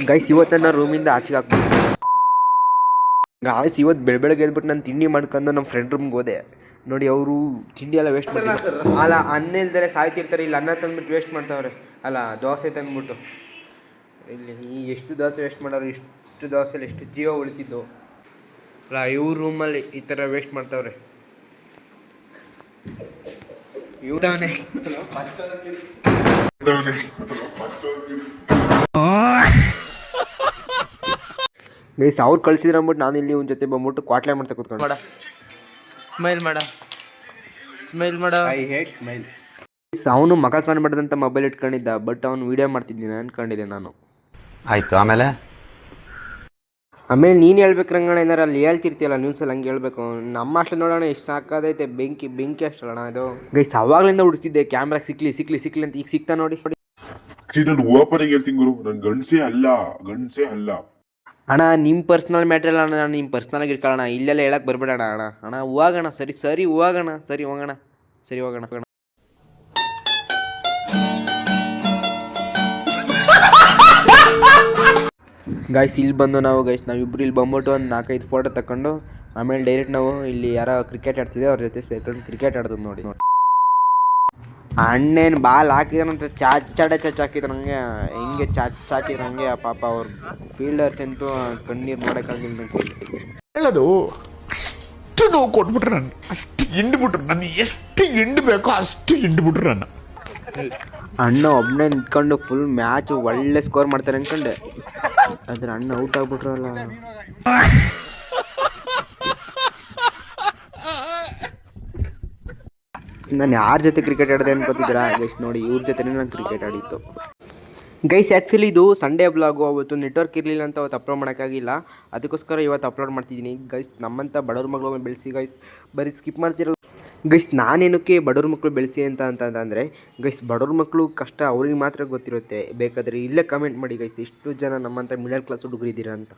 Guys ಇವತ್ತು ನನ್ನ ರೂಮಿಂದ ಆಚೆಗೆ ಹಾಕ್ಬಿಟ್ಟು ಗಾಯ್ಸ್ ಇವತ್ತು ಬೆಳಗ್ಗೆ ಎದ್ಬಿಟ್ಟು ನಾನು ತಿಂಡಿ ಮಾಡ್ಕೊಂಡು ನಮ್ಮ ಫ್ರೆಂಡ್ ರೂಮ್ಗೆ ಹೋದೆ. ನೋಡಿ ಅವರು ತಿಂಡಿ ಎಲ್ಲ ವೇಸ್ಟ್ ಮಾಡ್ತಾರೆ. ಅಲ್ಲ ಅನ್ನ ಇಲ್ದರೆ ಸಾಯ್ತಿರ್ತಾರೆ. ಇಲ್ಲಿ ಅನ್ನ ತಂದ್ಬಿಟ್ಟು ವೇಸ್ಟ್ ಮಾಡ್ತಾವ್ರೆ. ಅಲ್ಲ ದೋಸೆ ತಂದ್ಬಿಟ್ಟು ಇಲ್ಲಿ ಎಷ್ಟು ದೋಸೆ ವೇಸ್ಟ್ ಮಾಡೋರು. ಇಷ್ಟು ದೋಸೆಲಿ ಎಷ್ಟು ಜೀವ ಉಳಿತಿದ್ದು ಅಲ್ಲ. ಇವ್ರ ರೂಮಲ್ಲಿ ಈ ಥರ ವೇಸ್ಟ್ ಮಾಡ್ತಾವ್ರೆ. ಇವನೇ ಗೈಸ್ ಅವ್ರು ಕಳ್ಸಿದ್ರೆ ಅಂದ್ಬಿಟ್ಟು ನಾನು ಇಲ್ಲಿ ಒಂದು ಜೊತೆ ಬಂದ್ಬಿಟ್ಟು ಕ್ವಾಟ್ಲೆ ಮಾಡ್ತಾ ಕೂತ್ಕೊಂಡು ಸ್ಮೈಲ್ ಮಾಡ ಐ ಹೇಟ್ ಸ್ಮೈಲ್. ಅವನು ಮಗ ಕಾಣ್ಬಾರ್ದಂತ ಮೊಬೈಲ್ ಇಟ್ಕೊಂಡಿದ್ದ, ಬಟ್ ಅವನು ವೀಡಿಯೋ ಮಾಡ್ತಿದ್ದೀನಿ ಅನ್ಕೊಂಡಿದ್ದೆ ನಾನು. ಆಯ್ತು ಆಮೇಲೆ ನೀನು ಹೇಳ್ಬೇಕು ರಂಗಣ್ಣ, ಏನಾರು ಅಲ್ಲಿ ಹೇಳ್ತಿರ್ತೀಯಲ್ಲ ನ್ಯೂಸಲ್ಲಿ ಹಂಗೆ ಹೇಳ್ಬೇಕು. ನಮ್ಮ ಅಷ್ಟು ನೋಡೋಣ ಎಷ್ಟು ಸಾಕಾದೈತೆ. ಬೆಂಕಿ ಅಷ್ಟಲ್ಲ ಇದು ಗೈಸ್. ಅವಾಗಲಿಂದ ಹುಡುಕ್ತಿದ್ದೆ ಕ್ಯಾಮ್ರಾ ಸಿಕ್ಲಿ ಅಂತ. ಈಗ ಸಿಗ್ತಾ ನೋಡಿ. ಗಂಡಸೇ ಅಲ್ಲ ಅಣ್ಣ. ನಿಮ್ಮ ಪರ್ಸ್ನಲ್ ಮ್ಯಾಟ್ರಲ್ಲ ಅಣ್ಣ, ನಾನು ನಿಮ್ಮ ಪರ್ಸ್ನಲಾಗಿ ಇಟ್ಕೊಳ್ಳೋಣ. ಇಲ್ಲೆಲ್ಲ ಹೇಳಕ್ಕೆ ಬರಬೇಡ ಅಣ್ಣ ಹೋಗೋಣ. ಸರಿ ಹೋಗೋಣ. ಗೈಸ್ ಇಲ್ಲಿ ಬಂದು ನಾವಿಬ್ಬರು ಇಲ್ಲಿ ಬಂದ್ಬಿಟ್ಟು ಒಂದು 4-5 ಫೋಟೋ ತಗೊಂಡು ಆಮೇಲೆ ಡೈರೆಕ್ಟ್ ನಾವು ಇಲ್ಲಿ ಯಾರೋ ಕ್ರಿಕೆಟ್ ಆಡ್ತಿದ್ದೆ ಅವ್ರ ಜೊತೆ ಸೇರ್ಕೊಂಡು ಕ್ರಿಕೆಟ್ ಆಡೋದು ನೋಡಿ. ಅಣ್ಣೇನು ಬಾಲ್ ಹಾಕಿದ್ರಂತ ಚಾಚಿದ್ರು ಹಂಗೆ ಹಿಂಗೆ ಚಾಚಿದ್ರು ಹಂಗೆ. ಪಾಪ ಅವ್ರು ಫೀಲ್ಡರ್ಸ್ ಅಂತೂ ಕಣ್ಣೀರು ಮಾಡೋಕ್ಕಾಗಿಲ್ಲ. ಹೇಳೋದು ಅಷ್ಟು ನೋವು ಕೊಟ್ಬಿಟ್ರು, ನಾನು ಅಷ್ಟು ಹಿಂಡ್ಬಿಟ್ರು. ನಾನು ಎಷ್ಟು ಹಿಂಡ್ಬೇಕೋ ಅಷ್ಟು ಹಿಂಡ್ಬಿಟ್ರು ನನ್ನ ಅಣ್ಣ. ಒಬ್ಬನೇ ನಿಂತ್ಕೊಂಡು ಫುಲ್ ಮ್ಯಾಚ್ ಒಳ್ಳೆ ಸ್ಕೋರ್ ಮಾಡ್ತಾರೆ ಅಂದ್ಕೊಂಡೆ, ಆದ್ರೆ ಅಣ್ಣ ಔಟ್ ಆಗ್ಬಿಟ್ರಲ್ಲ. ನಾನು ಯಾರ ಜೊತೆ ಕ್ರಿಕೆಟ್ ಆಡಿದೆ ಅನ್ಕೋತಿದ್ದೀರಾ ಗೈಸ್? ನೋಡಿ ಇವ್ರ ಜೊತೆನೇ ನಾನು ಕ್ರಿಕೆಟ್ ಆಡಿತ್ತು ಗೈಸ್. ಆ್ಯಕ್ಚುಲಿ ಇದು ಸಂಡೇ ಬ್ಲಾಗು. ಅವತ್ತು ನೆಟ್ವರ್ಕ್ ಇರಲಿಲ್ಲ ಅಂತ ಅವತ್ತು ಅಪ್ಲೋಡ್ ಮಾಡೋಕ್ಕಾಗಿಲ್ಲ. ಅದಕ್ಕೋಸ್ಕರ ಇವತ್ತು ಅಪ್ಲೋಡ್ ಮಾಡ್ತಿದ್ದೀನಿ ಗೈಸ್. ನಮ್ಮಂಥ ಬಡವ್ರ ಮಕ್ಕಳನ್ನ ಬೆಳೆಸಿ ಗೈಸ್. ಬರೀ ಸ್ಕಿಪ್ ಮಾಡ್ತಿರಲ್ಲ ಗೈಸ್. ನಾನೇನಕ್ಕೆ ಬಡವ್ರ ಮಕ್ಕಳು ಬೆಳೆಸಿ ಅಂತಂದರೆ ಗೈಸ್, ಬಡವ್ರ ಮಕ್ಕಳು ಕಷ್ಟ ಅವ್ರಿಗೆ ಮಾತ್ರ ಗೊತ್ತಿರುತ್ತೆ. ಬೇಕಾದರೆ ಇಲ್ಲೇ ಕಮೆಂಟ್ ಮಾಡಿ ಗೈಸ್, ಎಷ್ಟು ಜನ ನಮ್ಮಂಥ ಮಿಡಲ್ ಕ್ಲಾಸ್ ಹುಡುಗರಿದ್ದೀರಾ ಅಂತ.